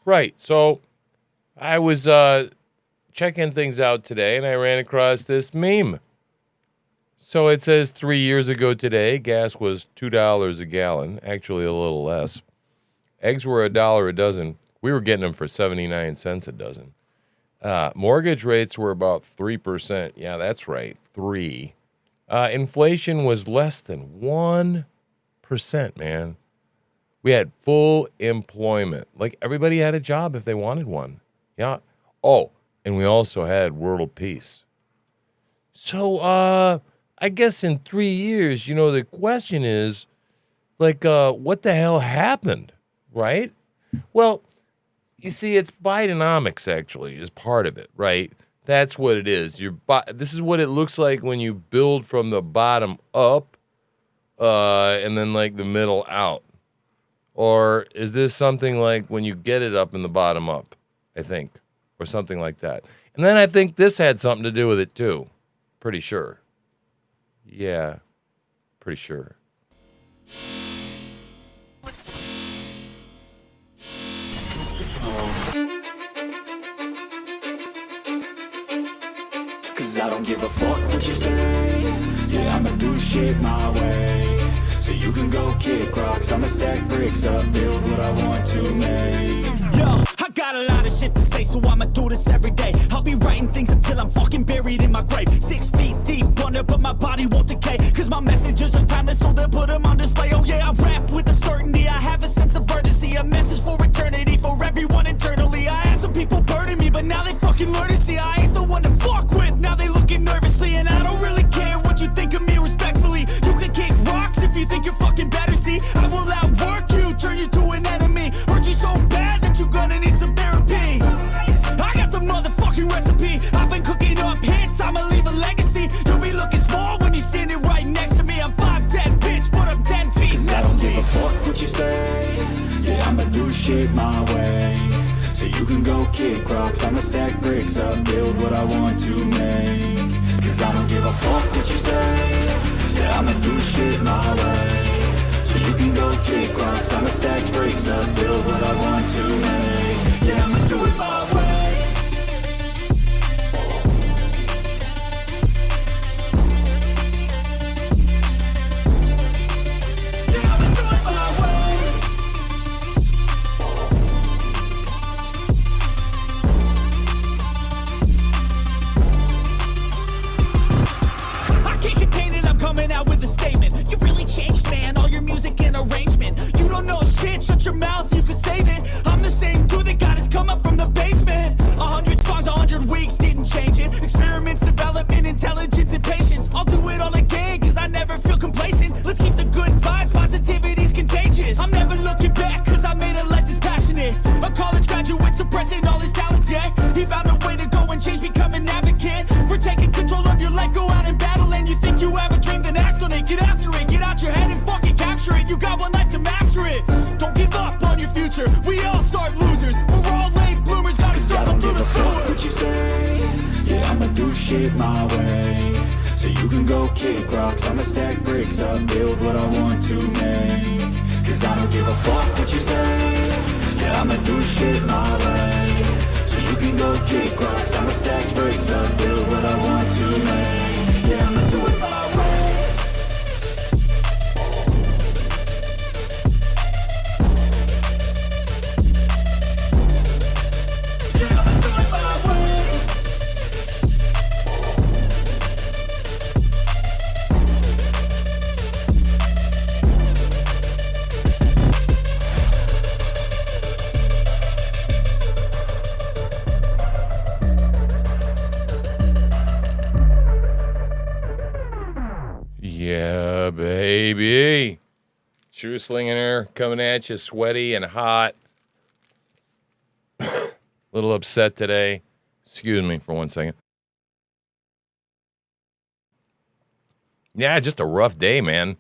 Right. So I was checking things out today, and I ran across this meme. So it says 3 years ago today, gas was $2 a gallon, actually a little less. Eggs were $1 a dozen. We were getting them for 79 cents a dozen. Mortgage rates were about 3%. Yeah, that's right, 3. Inflation was less than 1%, man. We had full employment. Like, everybody had a job if they wanted one. Yeah. Oh, and we also had world peace. So, I guess in 3 years, the question is, like, what the hell happened, right? Well, you see, it's Bidenomics, actually, is part of it, right? That's what it is. This is what it looks like when you build from the bottom up, and then, like, the middle out. Or is this something like when you get it up and the bottom up, I think, or something like that. And then I think this had something to do with it, too. Pretty sure. Yeah, pretty sure. Cause I don't give a fuck what you say. Yeah, I'ma do shit my way. So you can go kick rocks, I'ma stack bricks up, build what I want to make. Yo, I got a lot of shit to say, so I'ma do this every day. I'll be writing things until I'm fucking buried in my grave. 6 feet deep under, but my body won't decay. Cause my messages are timeless, so they'll put them on display. Oh yeah, I rap with a certainty, I have a sense of urgency. A message for eternity, for everyone internally. I had some people burning me, but now they fucking learn to see I ain't the one to fuck with. Now they looking nervously, and I don't really care what you think of me respectfully. You can kick rocks if you think you're fucking better, see. I will outwork you, turn you to an enemy. Hurt you so bad that you're gonna need some therapy. I got the motherfucking recipe. I've been cooking up hits, I'ma leave a legacy. You'll be looking small when you're standing right next to me. I'm 5'10", bitch, but I'm 10 feet next to me. I don't give a fuck what you say. Yeah, I'ma do shit my way. So you can go kick rocks, I'ma stack bricks up, build what I want to make. Cause I don't give a fuck what you say. Yeah, I'ma do shit my way. So you can go kick rocks, I'ma stack bricks up, build what I want to make. Yeah, I'ma do it my way. Shut your mouth, you can save it. I'm the same dude that got his come up from the basement. 100 songs, 100 weeks, didn't change it. Experiments, development, intelligence, and patience. I'll do it all again, cause I never feel complacent. Let's keep the good vibes, positivity's contagious. I'm never looking back, cause I made a life that's passionate. A college graduate suppressing all his talents, yeah. He found a way to go and change, become an advocate. For taking control of your life, go out and battle. And you think you have a dream, then act on it. Get after it, get out your head and fucking capture it. You got one life to master it. Don't give up on your future. We all start losers. We're all late bloomers. Gotta struggle through the sewer. What you say? Yeah, I'ma do shit my way. So you can go kick rocks, I'ma stack bricks up, build what I want to make. Cause I don't give a fuck what you say. Yeah, I'ma do shit my way. So you can go kick rocks, I'ma stack bricks up, build what I want to make. Yeah, I'ma do it my way. Yeah, baby. Shoe slinging her, coming at you, sweaty and hot. Little upset today. Excuse me for 1 second. Yeah, just a rough day, man.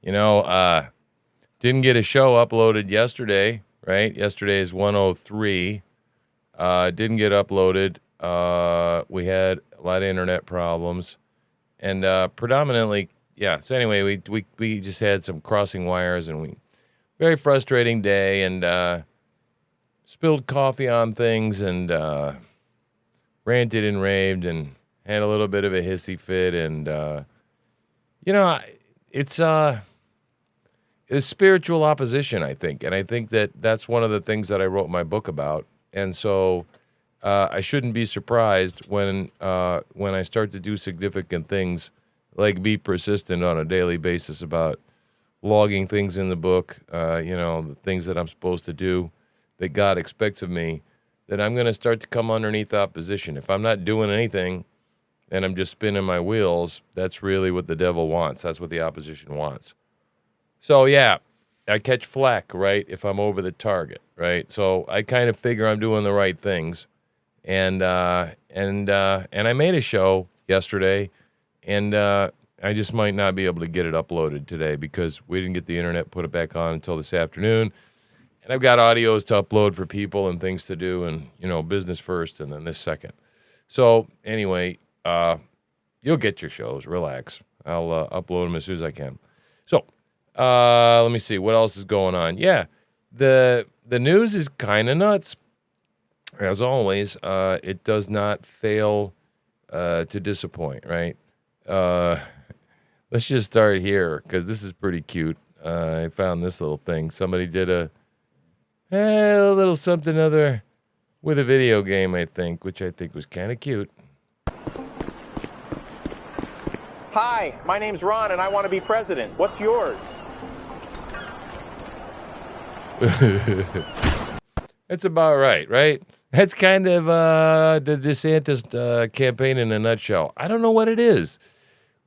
Didn't get a show uploaded yesterday, right? Yesterday's 103. Didn't get uploaded. We had a lot of internet problems. And predominantly, yeah. So anyway, we just had some crossing wires, and very frustrating day. And spilled coffee on things and ranted and raved and had a little bit of a hissy fit. And, it's spiritual opposition, I think. And I think that's one of the things that I wrote my book about. And so I shouldn't be surprised when I start to do significant things, like be persistent on a daily basis about logging things in the book, the things that I'm supposed to do, that God expects of me, that I'm going to start to come underneath opposition. If I'm not doing anything and I'm just spinning my wheels, that's really what the devil wants. That's what the opposition wants. So, yeah, I catch flack, right, if I'm over the target, right? So I kind of figure I'm doing the right things. And I made a show yesterday, and I just might not be able to get it uploaded today because we didn't get the internet, put it back on until this afternoon. And I've got audios to upload for people and things to do, and, business first and then this second. So anyway, you'll get your shows. Relax. I'll upload them as soon as I can. So let me see. What else is going on? Yeah, the news is kind of nuts. As always, it does not fail to disappoint, right? Let's just start here because this is pretty cute. I found this little thing. Somebody did a little something other with a video game, I think, which I think was kind of cute. Hi, my name's Ron, and I want to be president. What's yours? That's about right? That's kind of the DeSantis campaign in a nutshell. I don't know what it is.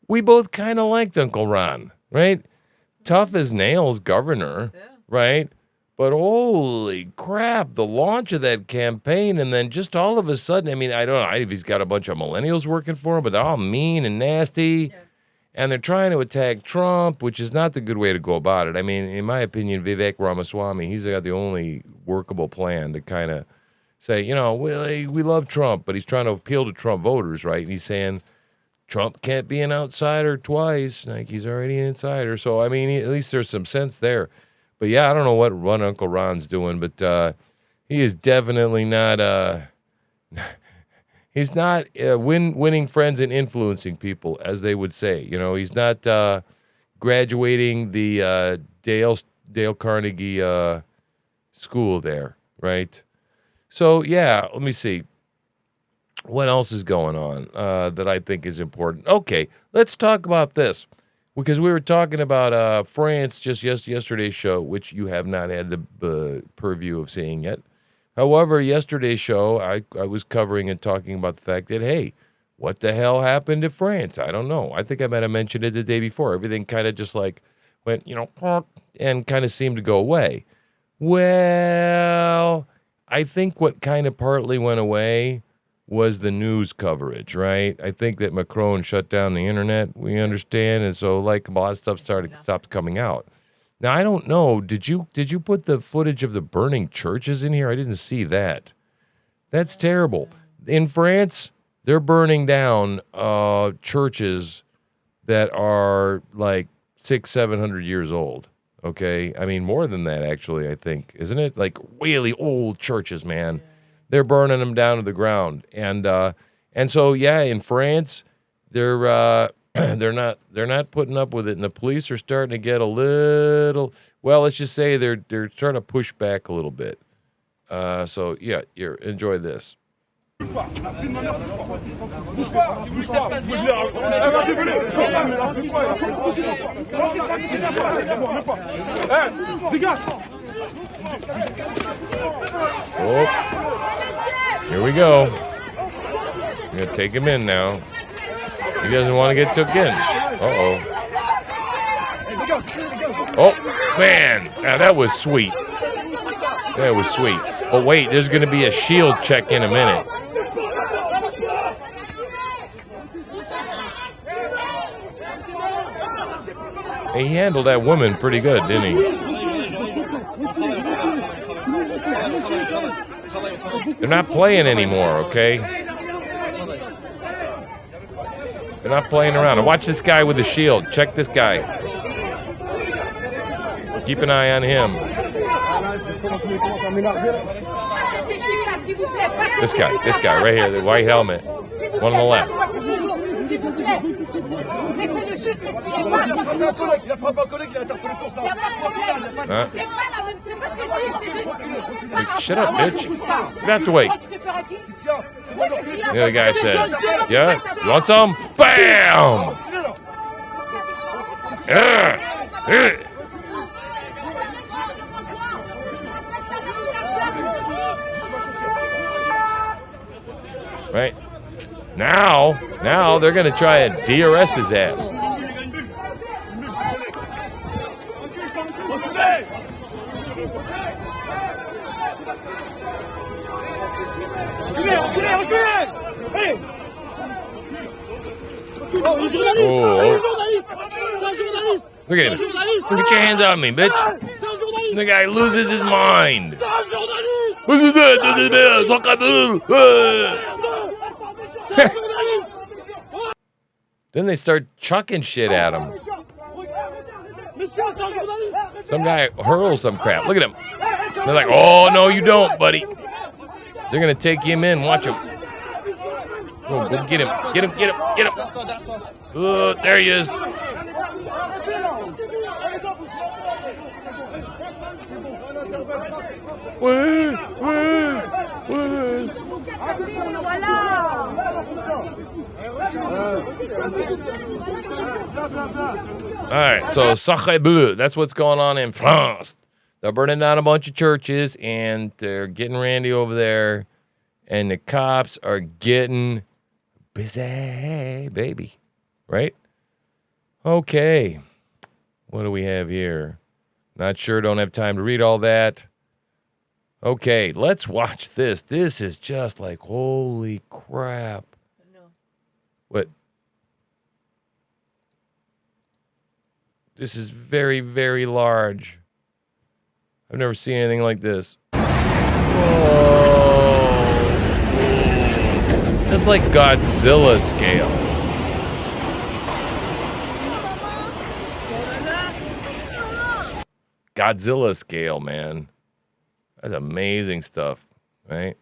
We both kind of liked Uncle Ron, right? Tough as nails governor, right? But holy crap, the launch of that campaign, and then just all of a sudden, I mean, I don't know if he's got a bunch of millennials working for him, but they're all mean and nasty, and they're trying to attack Trump, which is not the good way to go about it. I mean, in my opinion, Vivek Ramaswamy, he's got the only workable plan to kind of say, we love Trump, but he's trying to appeal to Trump voters, right? And he's saying Trump can't be an outsider twice, like he's already an insider. So, I mean, at least there's some sense there. But yeah, I don't know what Uncle Ron's doing, but he is definitely not. He's not winning friends and influencing people, as they would say. He's not graduating the Dale Carnegie school there, right? So yeah, let me see. What else is going on that I think is important? Okay, let's talk about this. Because we were talking about France just yesterday's show, which you have not had the purview of seeing yet. However, yesterday's show, I was covering and talking about the fact that, hey, what the hell happened to France? I don't know. I think I might have mentioned it the day before. Everything kind of just like went, and kind of seemed to go away. Well, I think what kind of partly went away was the news coverage, right? I think that Macron shut down the internet, we understand, and so like a lot of stuff stopped coming out. Now, I don't know, did you put the footage of the burning churches in here? I didn't see that. That's terrible. In France, they're burning down churches that are like 600-700 years old, okay? I mean, more than that, actually, I think, isn't it? Like really old churches, man. They're burning them down to the ground, and so yeah, in France, they're not putting up with it, and the police are starting to get a little. Well, let's just say they're trying to push back a little bit. So yeah, here, enjoy this. Oh, here we go. I'm gonna take him in now. He doesn't want to get took in. Uh-oh. Oh, man. Now, that was sweet. That was sweet. But wait, there's going to be a shield check in a minute. Hey, he handled that woman pretty good, didn't he? They're not playing anymore, okay? They're not playing around. And watch this guy with the shield. Check this guy. Keep an eye on him. This guy right here, the white helmet. One on the left. Hey, shut up, bitch. Get out the way. The other guy says, yeah, you want some? Bam! Yeah. Right? Now they're going to try and de-arrest his ass. Look at him. Look at your hands on me, bitch. The guy loses his mind. Then they start chucking shit at him. Some guy hurls some crap. Look at him. They're like, oh, no, you don't, buddy. They're going to take him in. Watch him. Oh, go get him. Get him, get him, get him. Oh, there he is. All right, so Sacre Bleu, that's what's going on in France. They're burning down a bunch of churches, and they're getting randy over there, and the cops are getting busy, baby. Right? Okay. What do we have here? Not sure, don't have time to read all that. Okay, let's watch this. This is just like, holy crap. No. What? This is very, very large. I've never seen anything like this. Whoa. That's like Godzilla scale. Godzilla scale, man. That's amazing stuff, right?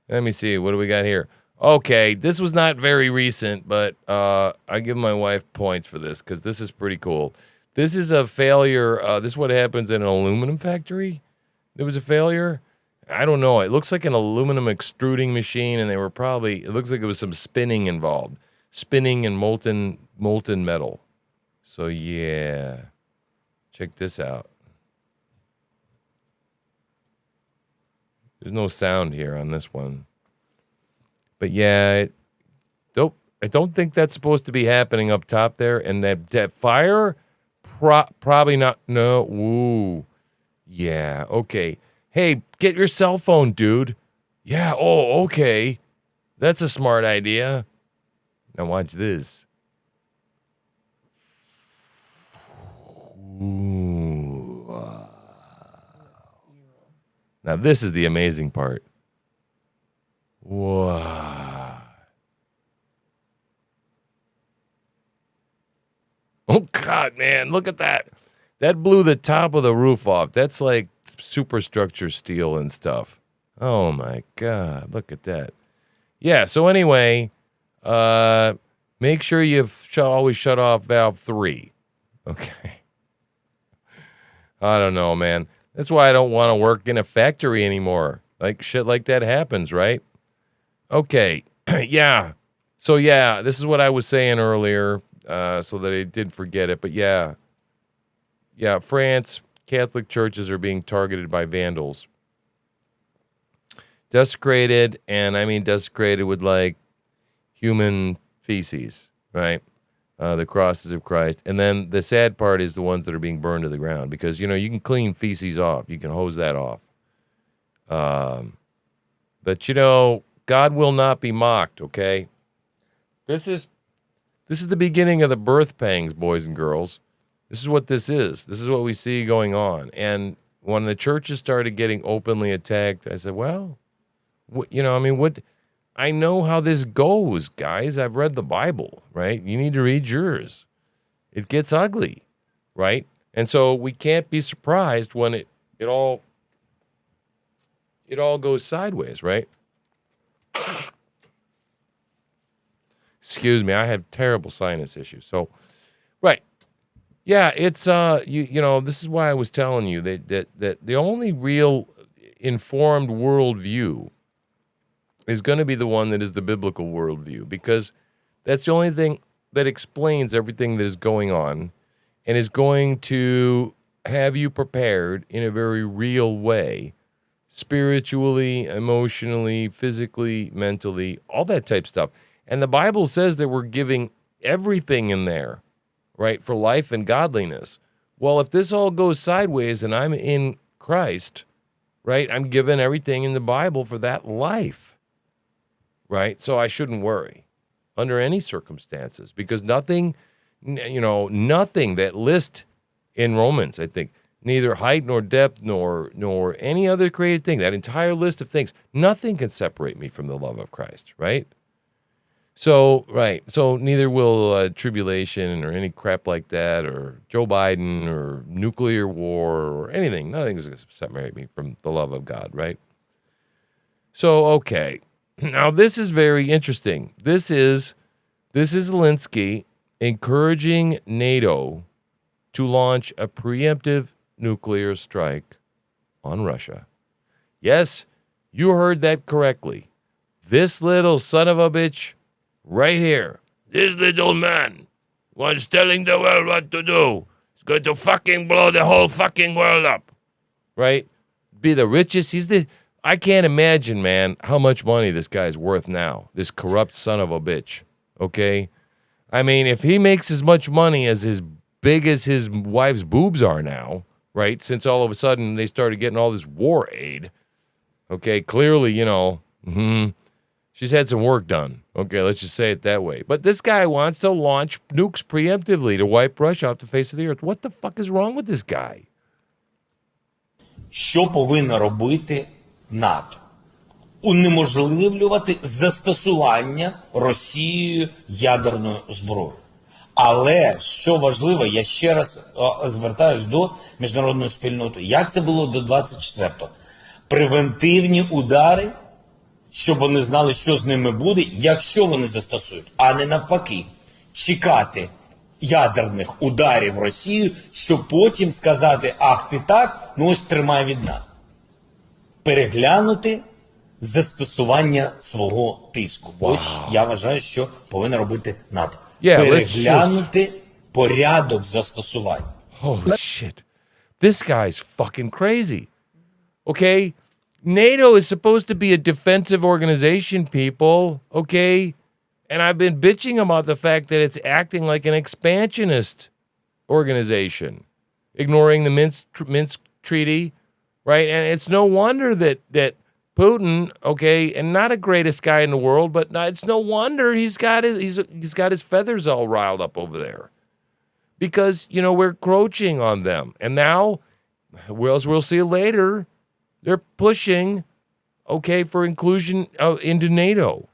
Let me see. What do we got here? Okay, this was not very recent, but I give my wife points for this because this is pretty cool. This is a failure. This is what happens in an aluminum factory. There was a failure. I don't know. It looks like an aluminum extruding machine, and they were probably, it looks like it was some spinning involved. Spinning and molten metal. So, yeah. Check this out. There's no sound here on this one. But yeah, I don't think that's supposed to be happening up top there. And that fire, probably not. No. Ooh. Yeah. Okay. Hey, get your cell phone, dude. Yeah. Oh, okay. That's a smart idea. Now watch this. Ooh. Now this is the amazing part. Wow. Oh, God, man. Look at that. That blew the top of the roof off. That's like superstructure steel and stuff. Oh, my God. Look at that. Yeah, so anyway, make sure you always shut off valve 3. Okay. I don't know, man. That's why I don't want to work in a factory anymore. Like, shit like that happens, right? Okay. Yeah. So, yeah, this is what I was saying earlier, so that I did forget it. But, yeah. Yeah, France, Catholic churches are being targeted by vandals. Desecrated, and I mean desecrated with, like, human feces, right? The crosses of Christ. And then the sad part is the ones that are being burned to the ground because, you know, you can clean feces off. You can hose that off. But, you know, God will not be mocked, okay? This is the beginning of the birth pangs, boys and girls. This is what this is. This is what we see going on. And when the churches started getting openly attacked, I said, well, I know how this goes, guys. I've read the Bible, right? You need to read yours. It gets ugly, right? And so we can't be surprised when it all it all goes sideways, right? Excuse me, I have terrible sinus issues. So, right. Yeah, it's you know, this is why I was telling you that the only real informed worldview is going to be the one that is the biblical worldview, because that's the only thing that explains everything that is going on and is going to have you prepared in a very real way, spiritually, emotionally, physically, mentally, all that type stuff. And the Bible says that we're giving everything in there, right, for life and godliness. Well, if this all goes sideways and I'm in Christ, right, I'm given everything in the Bible for that life, right? So I shouldn't worry under any circumstances, because nothing, nothing that list in Romans, I think, neither height nor depth nor any other created thing, that entire list of things, nothing can separate me from the love of Christ, right? So, right. So neither will tribulation or any crap like that, or Joe Biden or nuclear war or anything. Nothing is going to separate me from the love of God, right? So, okay. Now, this is very interesting. This is Zalensky encouraging NATO to launch a preemptive nuclear strike on Russia. Yes, you heard that correctly. This little son of a bitch right here, this little man was telling the world what to do. He's going to fucking blow the whole fucking world up, right? Be the richest. I can't imagine, man, how much money this guy's worth now, this corrupt son of a bitch, okay? I mean, if he makes as much money as big as his wife's boobs are now, right, since all of a sudden they started getting all this war aid, okay, clearly, she's had some work done. Okay, let's just say it that way. But this guy wants to launch nukes preemptively to wipe Russia off the face of the earth. What the fuck is wrong with this guy? Що повинно робити НАТО? Унеможливлювати застосування Росією ядерної зброї. Але, що важливо, я ще раз звертаюсь до міжнародної спільноти. Як це було до 24-го? Превентивні удари, щоб вони знали, що з ними буде, якщо вони застосують, а не навпаки, чекати ядерних ударів Росію, щоб потім сказати, ах ти так, ну ось тримай від нас. Переглянути застосування свого тиску. Wow. Ось я вважаю, що повинна робити НАТО. Переглянути порядок застосування. Holy shit. This guy's fucking crazy. Okay? NATO is supposed to be a defensive organization, people, okay? And I've been bitching about the fact that it's acting like an expansionist organization, ignoring the Minsk Treaty, right? And it's no wonder that Putin, okay, and not the greatest guy in the world, but it's no wonder he's got his feathers all riled up over there, because we're encroaching on them, and now, as we'll see later, they're pushing, okay, for inclusion into NATO,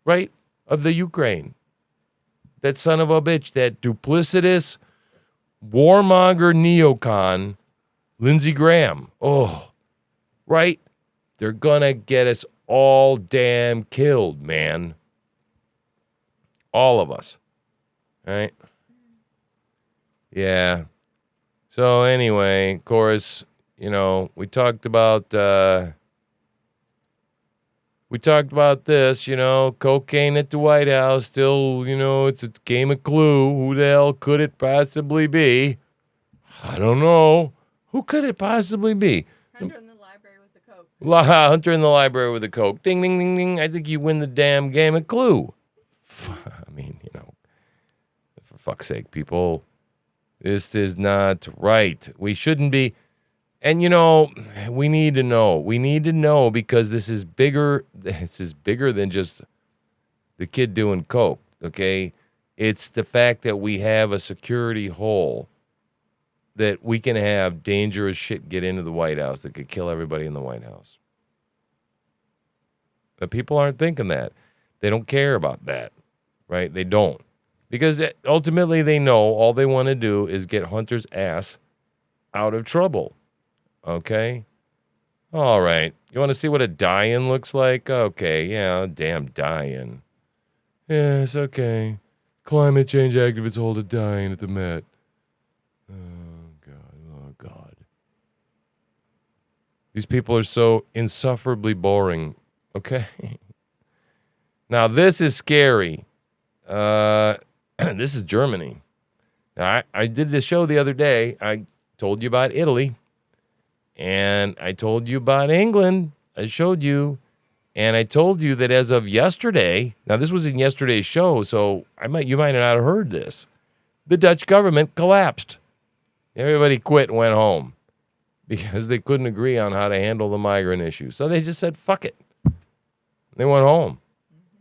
right, of the Ukraine. That son of a bitch, that duplicitous warmonger neocon, Lindsey Graham. Oh, right? They're going to get us all damn killed, man. All of us. Right? Yeah. So anyway, of course, we talked about this, cocaine at the White House. Still, it's a game of Clue. Who the hell could it possibly be? I don't know. Who could it possibly be? Hunter in the library with the Coke. Hunter in the library with the Coke. Ding, ding, ding, ding. I think you win the damn game of Clue. I mean, for fuck's sake, people, this is not right. We shouldn't be. And, we need to know. We need to know, because this is bigger. This is bigger than just the kid doing coke, okay? It's the fact that we have a security hole, that we can have dangerous shit get into the White House that could kill everybody in the White House. But people aren't thinking that. They don't care about that, right? They don't. Because ultimately they know all they want to do is get Hunter's ass out of trouble. Okay? All right. You want to see what a die-in looks like? Okay, yeah, damn die-in. Yes, okay. Climate change activists hold a die-in at the Met. Oh, God. These people are so insufferably boring. Okay? Now, this is scary. This is Germany. Now, I did this show the other day. I told you about Italy. And I told you about England. I showed you. And I told you that as of yesterday, now this was in yesterday's show, so you might not have heard this. The Dutch government collapsed. Everybody quit and went home because they couldn't agree on how to handle the migrant issue. So they just said, fuck it. They went home.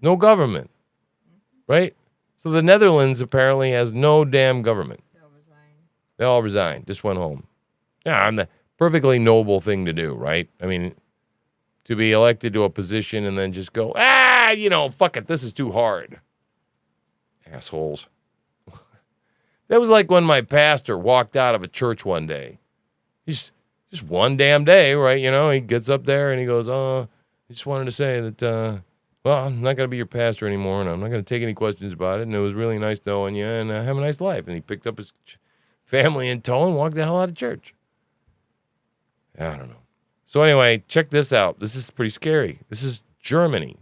No government. Right? So the Netherlands apparently has no damn government. They all resigned. Just went home. Yeah, I'm the perfectly noble thing to do, right? I mean, to be elected to a position and then just go, fuck it, this is too hard. Assholes. That was like when my pastor walked out of a church one day. He's just one damn day, right? He gets up there and he goes, I just wanted to say that, I'm not going to be your pastor anymore, and I'm not going to take any questions about it, and it was really nice knowing you, and have a nice life. And he picked up his family in tow and walked the hell out of church. I don't know. So anyway, check this out. This is pretty scary. This is Germany.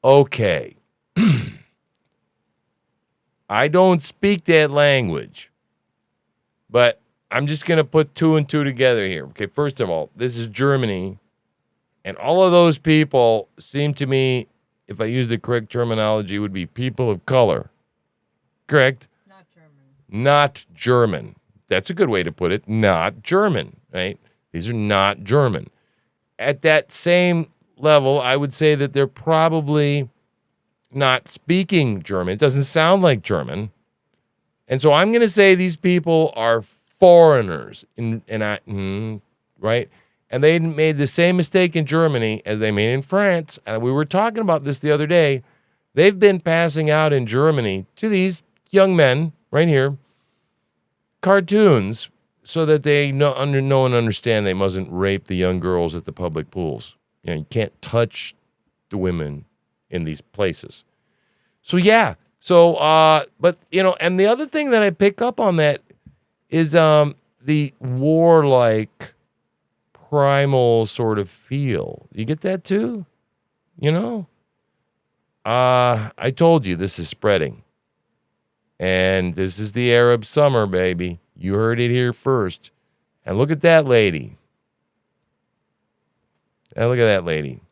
Okay. I don't speak that language, but I'm just going to put two and two together here. Okay, first of all, this is Germany, and all of those people seem to me, if I use the correct terminology, would be people of color. Correct? Not German. Not German. That's a good way to put it. Not German, right? These are not German. At that same level, I would say that they're probably not speaking German. It doesn't sound like German. And so I'm going to say these people are foreigners, right? And they made the same mistake in Germany as they made in France. And we were talking about this the other day. They've been passing out in Germany to these young men right here cartoons so that they know and understand they mustn't rape the young girls at the public pools. You can't touch the women in these places. So, yeah. So, but, and the other thing that I pick up on that is the warlike, primal sort of feel. You get that too? I told you this is spreading. And this is the Arab summer, baby. You heard it here first. And look at that lady. And look at that lady.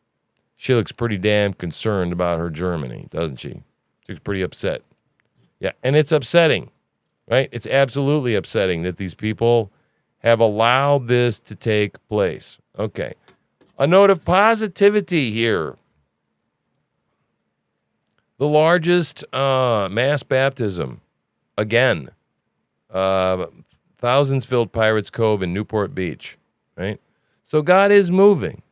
She looks pretty damn concerned about her Germany, doesn't she? She looks pretty upset. Yeah, and it's upsetting, right? It's absolutely upsetting that these people have allowed this to take place. Okay. A note of positivity here. The largest mass baptism, again, thousands filled Pirates Cove in Newport Beach, right? So God is moving.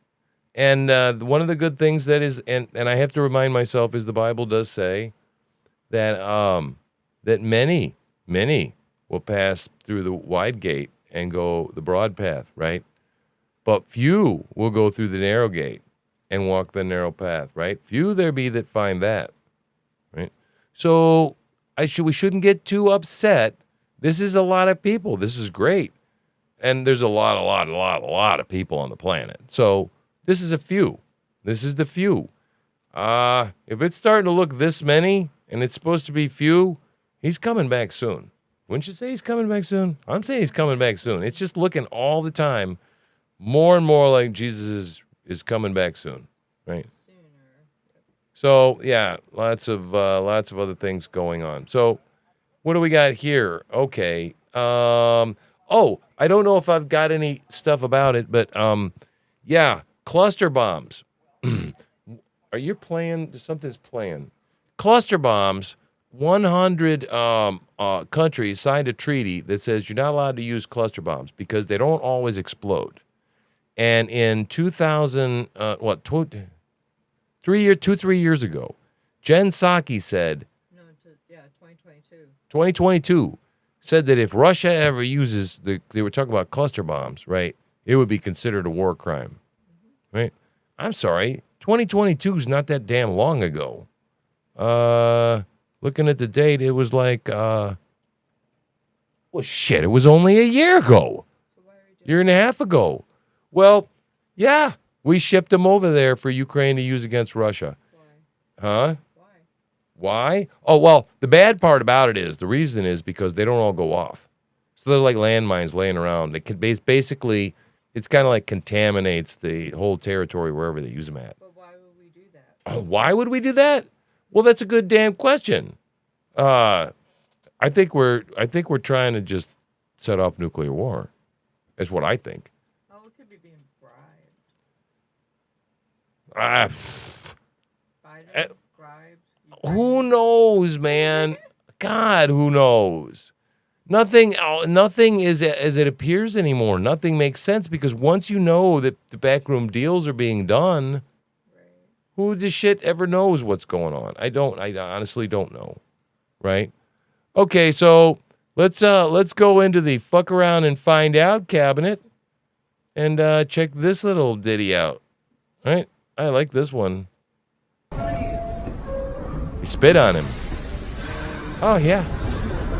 And one of the good things that is, and I have to remind myself, is the Bible does say that that many will pass through the wide gate and go the broad path, right? But few will go through the narrow gate and walk the narrow path, right? Few there be that find that, right? So we shouldn't get too upset. This is a lot of people. This is great. And there's a lot of people on the planet. So this is a few. This is the few. If it's starting to look this many and it's supposed to be few, he's coming back soon. Wouldn't you say he's coming back soon? I'm saying he's coming back soon. It's just looking all the time more and more like Jesus is coming back soon, right? Sooner. So yeah, lots of other things going on. So What do we got here? Okay. Oh, I don't know if I've got any stuff about it, but yeah, cluster bombs. Are you playing? Something's playing. Cluster bombs. 100 countries signed a treaty that says you're not allowed to use cluster bombs because they don't always explode. And in 2000, 3 years ago, Jen Psaki said, 2022, said that if Russia ever uses, they were talking about cluster bombs, right? It would be considered a war crime, right? I'm sorry, 2022 is not that damn long ago. Looking at the date, it was like, well, shit, it was only a year ago. Year and a half ago. Well, yeah, we shipped them over there for Ukraine to use against Russia. Huh? Why? Oh, well, the bad part about it is, the reason is because they don't all go off. So they're like landmines laying around. They can basically, it's kind of like contaminates the whole territory wherever they use them at. But why would we do that? Why would we do that? Well, that's a good damn question. I think we're trying to just set off nuclear war. That's what I think. Oh, it could be being bribed. Biden bribed. Who knows, man? God, who knows? Nothing is as it appears anymore. Nothing makes sense because once you know that the backroom deals are being done, who the shit ever knows what's going on? I honestly don't know. Right? Okay, so let's go into the fuck around and find out cabinet and check this little ditty out. All right? I like this one. He spit on him. Oh yeah.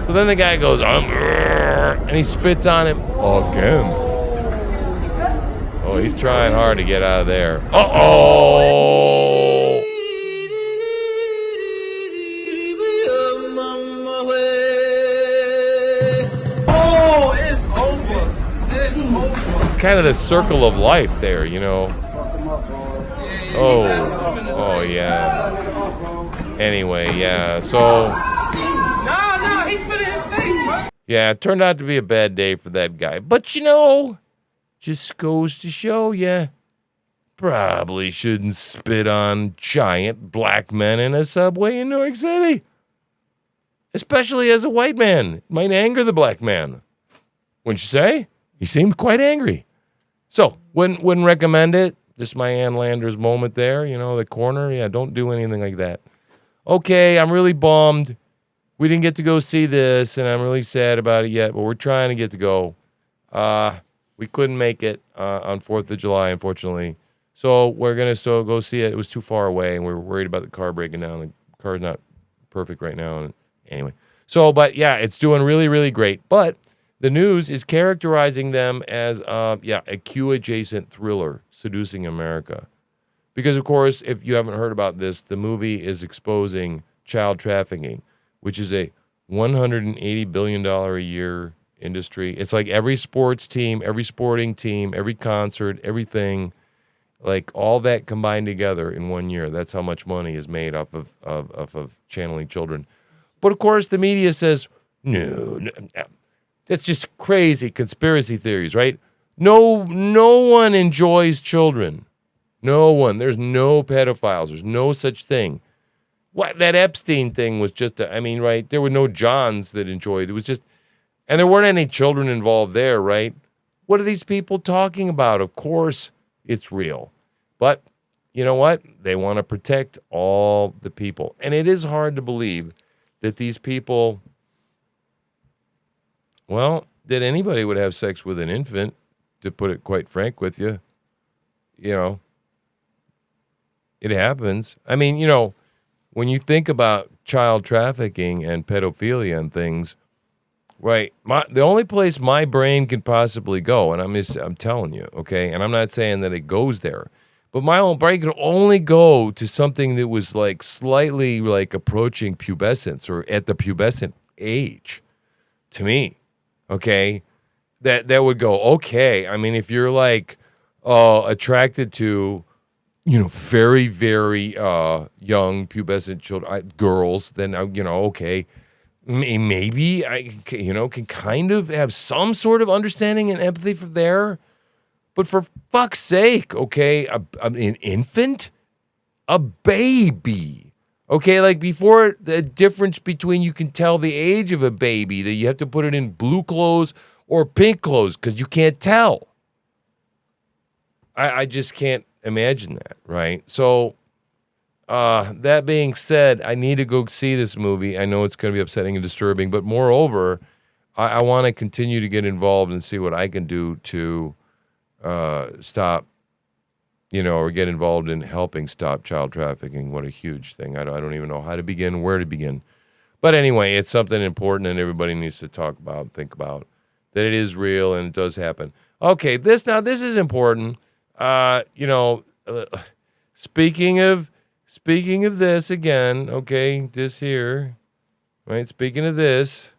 So then the guy goes, and he spits on him again. Oh, he's trying hard to get out of there. Uh-oh! It's kind of the circle of life there, you know. Oh yeah. Anyway, yeah, so... No, he's putting his face, bro. Yeah, it turned out to be a bad day for that guy. But, you know, just goes to show you, probably shouldn't spit on giant black men in a subway in New York City. Especially as a white man. It might anger the black man. Wouldn't you say? He seemed quite angry. So, wouldn't recommend it. Just my Ann Landers moment there, you know, the corner. Yeah, don't do anything like that. Okay, I'm really bummed. We didn't get to go see this, and I'm really sad about it yet, but we're trying to get to go. We couldn't make it on 4th of July, unfortunately. So we're going to still go see it. It was too far away, and we were worried about the car breaking down. The car's not perfect right now. And anyway. So, but yeah, it's doing really, really great. But the news is characterizing them as, a Q-adjacent thriller, Seducing America. Because, of course, if you haven't heard about this, the movie is exposing child trafficking, which is a $180 billion a year industry. It's like every sports team, every sporting team, every concert, everything, like all that combined together in 1 year. That's how much money is made off of channeling children. But, of course, the media says, no, that's just crazy conspiracy theories, right? No one enjoys children. No one. There's no pedophiles. There's no such thing. What that Epstein thing was just, right? There were no Johns that enjoyed it. It was just, and there weren't any children involved there, right? What are these people talking about? Of course, it's real. But you know what? They want to protect all the people. And it is hard to believe that these people, well, that anybody would have sex with an infant, to put it quite frank with you. You know, it happens. I mean, you know, when you think about child trafficking and pedophilia and things, right, the only place my brain can possibly go, and I'm telling you, okay, and I'm not saying that it goes there, but my own brain could only go to something that was like slightly like approaching pubescence or at the pubescent age, to me, okay, that would go, okay, I mean, if you're like attracted to, you know, very, very young pubescent children, girls, then, you know, okay. maybe I, can kind of have some sort of understanding and empathy from there. But for fuck's sake, okay, an infant, a baby, okay, like before the difference between you can tell the age of a baby that you have to put it in blue clothes or pink clothes because you can't tell. I just can't imagine that, right? So, that being said, I need to go see this movie. I know it's going to be upsetting and disturbing, but moreover, I want to continue to get involved and see what I can do to stop, or get involved in helping stop child trafficking. What a huge thing. I don't even know how to begin, where to begin. But anyway, it's something important and everybody needs to talk about, think about, that it is real and it does happen. Okay, this is important. Speaking of this again, okay, this here, right? Speaking of this,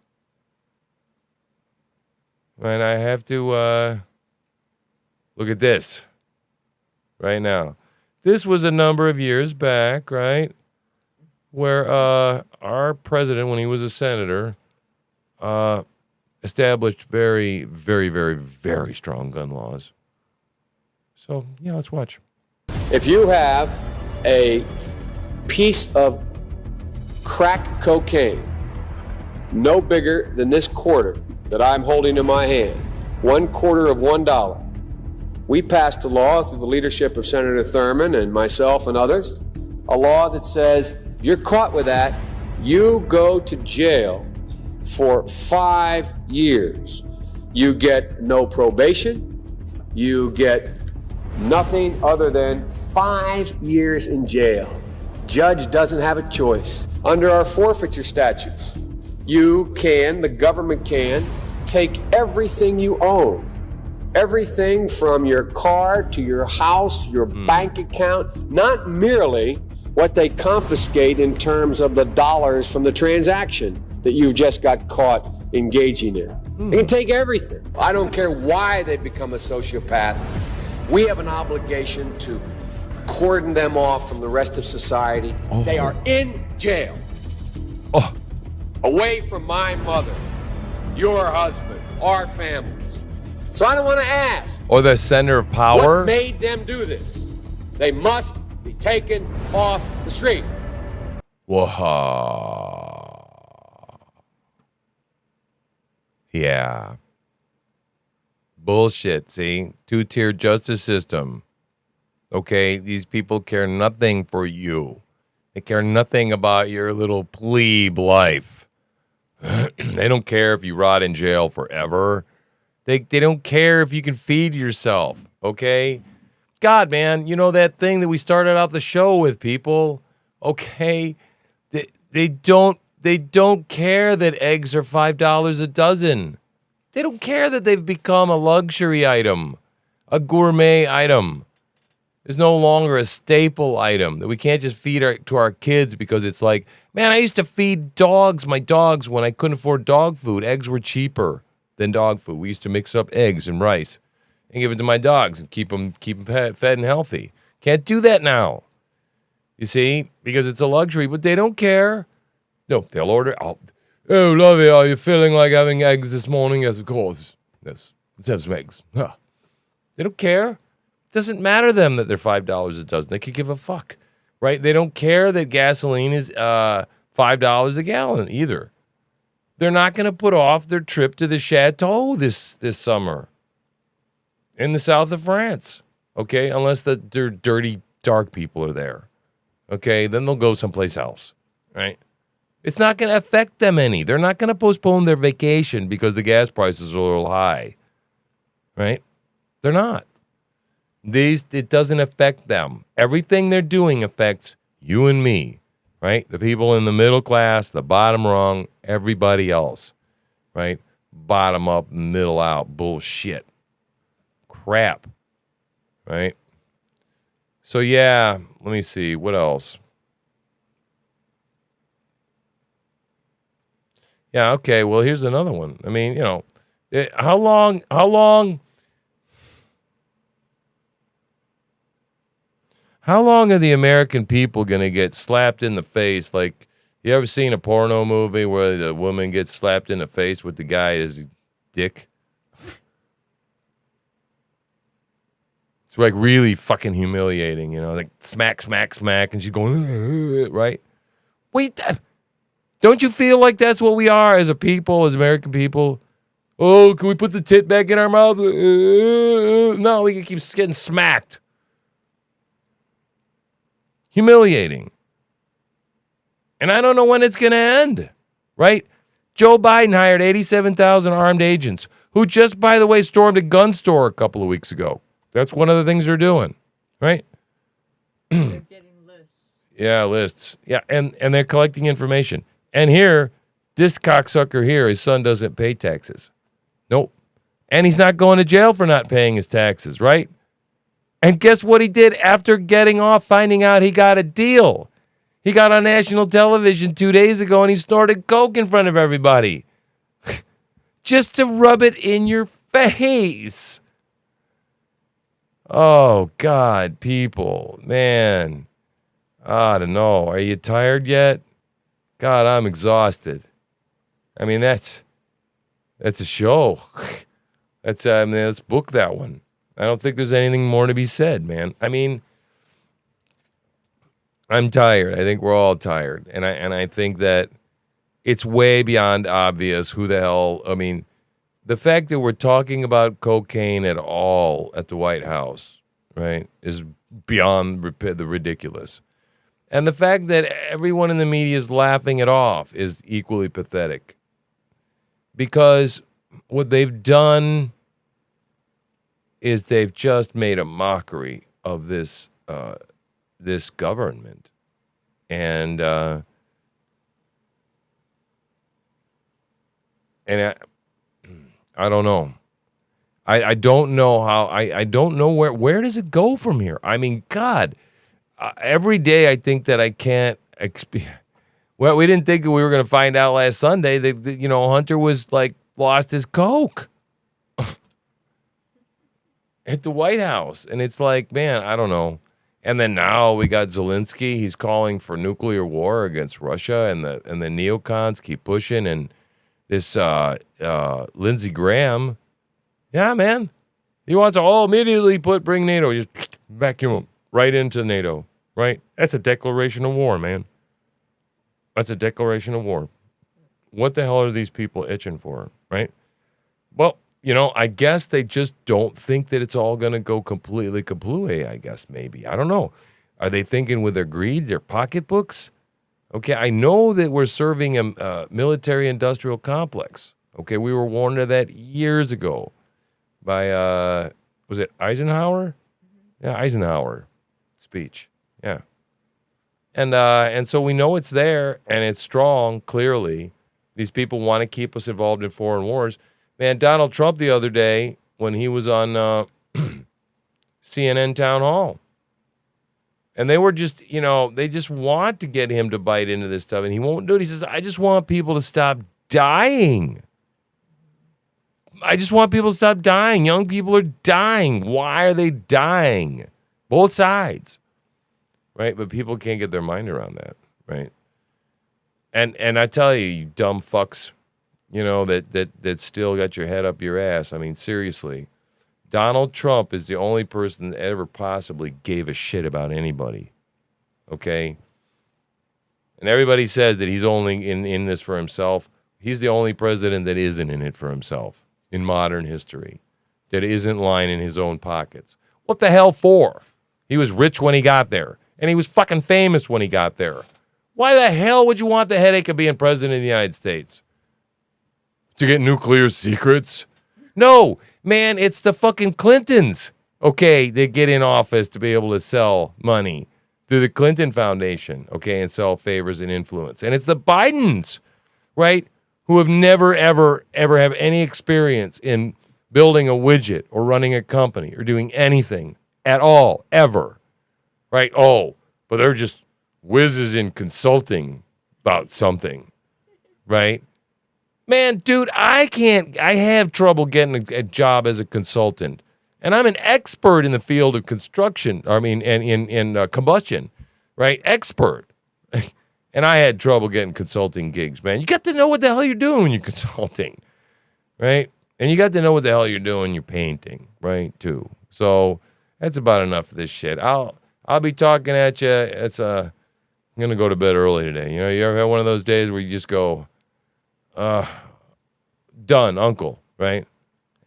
right, I have to look at this right now. This was a number of years back, right, where our president, when he was a senator, established very, very, very, very strong gun laws. So, yeah, let's watch. If you have a piece of crack cocaine no bigger than this quarter that I'm holding in my hand, $1/4 of $1, we passed a law through the leadership of Senator Thurmond and myself and others, a law that says if you're caught with that, you go to jail for 5 years. You get no probation. You get nothing other than 5 years in jail. Judge doesn't have a choice. Under our forfeiture statutes, the government can take everything you own. Everything from your car to your house, your bank account, not merely what they confiscate in terms of the dollars from the transaction that you've just got caught engaging in. They can take everything. I don't care why they become a sociopath. We have an obligation to cordon them off from the rest of society. They are in jail. Away from my mother, your husband, our families. So I don't want to ask. Or the center of power. What made them do this? They must be taken off the street. Whoa. Yeah. Bullshit, see? Two-tier justice system. Okay, these people care nothing for you. They care nothing about your little plebe life. They don't care if you rot in jail forever. They don't care if you can feed yourself, okay? God, man, you know that thing that we started out the show with, people? Okay? They don't care that eggs are $5 a dozen. They don't care that they've become a luxury item, a gourmet item. There's no longer a staple item that we can't just feed to our kids because it's like, man, I used to feed my dogs when I couldn't afford dog food. Eggs were cheaper than dog food. We used to mix up eggs and rice and give it to my dogs and keep them fed and healthy. Can't do that now. You see, because it's a luxury, but they don't care. No, they'll order. Oh, lovey, are you feeling like having eggs this morning? Yes, of course. Yes, let's have some eggs. Huh. They don't care. Doesn't matter to them that they're $5 a dozen. They could give a fuck, right? They don't care that gasoline is $5 a gallon either. They're not going to put off their trip to the chateau this summer in the south of France, okay? Unless their dirty, dark people are there, okay? Then they'll go someplace else, right? It's not going to affect them any. They're not going to postpone their vacation because the gas prices are a little high, right? They're not. It doesn't affect them. Everything they're doing affects you and me, right? The people in the middle class, the bottom rung, everybody else, right? Bottom up, middle out, bullshit. Crap, right? So, yeah, let me see. What else? Yeah, okay, well, here's another one. I mean, how long are the American people going to get slapped in the face like, You ever seen a porno movie where the woman gets slapped in the face with the guy's dick? It's like really fucking humiliating, you know, like smack, smack, smack, and she's going, right? Wait, don't you feel like that's what we are as a people, as American people? Oh, can we put the tit back in our mouth? No, we can keep getting smacked. Humiliating. And I don't know when it's going to end, right? Joe Biden hired 87,000 armed agents who just, by the way, stormed a gun store a couple of weeks ago. That's one of the things they're doing, right? They're getting lists. Yeah, lists. Yeah, and they're collecting information. And here, this cocksucker here, his son doesn't pay taxes. Nope. And he's not going to jail for not paying his taxes, right? And guess what he did after getting off, finding out he got a deal? He got on national television 2 days ago and he snorted coke in front of everybody. Just to rub it in your face. Oh, God, people. Man. I don't know. Are you tired yet? God, I'm exhausted. I mean, that's a show. Let's book that one. I don't think there's anything more to be said, man. I mean, I'm tired. I think we're all tired. And I think that it's way beyond obvious who the hell, I mean, the fact that we're talking about cocaine at all at the White House, right, is beyond the ridiculous. And the fact that everyone in the media is laughing it off is equally pathetic. Because what they've done is they've just made a mockery of this this government. And I don't know. I don't know how. I don't know where does it go from here. I mean, God, every day I think that I can't. Well, we didn't think that we were going to find out last Sunday that Hunter was like lost his coke at the White House, and it's like, man, I don't know. And then now we got Zalensky. He's calling for nuclear war against Russia, and the neocons keep pushing. And this Lindsey Graham, yeah, man, he wants to all immediately bring NATO, just vacuum him right into NATO, right? That's a declaration of war, man. That's a declaration of war. What the hell are these people itching for, right? Well, I guess they just don't think that it's all going to go completely kablooey, I guess, maybe. I don't know. Are they thinking with their greed, their pocketbooks? Okay, I know that we're serving a military-industrial complex. Okay, we were warned of that years ago by, was it Eisenhower? Yeah, Eisenhower speech. Yeah. And so we know it's there, and it's strong, clearly. These people want to keep us involved in foreign wars. Man, Donald Trump the other day, when he was on CNN Town Hall, and they were just, they just want to get him to bite into this stuff, and he won't do it. He says, I just want people to stop dying. I just want people to stop dying. Young people are dying. Why are they dying? Both sides. Right? But people can't get their mind around that, right? And I tell you, you dumb fucks, that still got your head up your ass. I mean, seriously. Donald Trump is the only person that ever possibly gave a shit about anybody. Okay? And everybody says that he's only in this for himself. He's the only president that isn't in it for himself in modern history, that isn't lining his own pockets. What the hell for? He was rich when he got there, and he was fucking famous when he got there. Why the hell would you want the headache of being president of the United States? To get nuclear secrets? No, man, it's the fucking Clintons, okay, that get in office to be able to sell money through the Clinton Foundation, okay, and sell favors and influence. And it's the Bidens, right, who have never, ever, ever have any experience in building a widget or running a company or doing anything at all, ever, right? Oh, but they're just whizzes in consulting about something, right? Man, dude, I have trouble getting a job as a consultant. And I'm an expert in the field of construction, and in combustion, right? Expert. And I had trouble getting consulting gigs, man. You got to know what the hell you're doing when you're consulting, right? And you got to know what the hell you're doing when you're painting, right, too. So that's about enough of this shit. I'll be talking at you. I'm going to go to bed early today. You know, you ever had one of those days where you just go, done, uncle, right?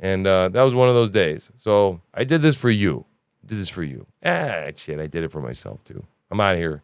And that was one of those days. So I did this for you. Shit, I did it for myself, too. I'm out of here.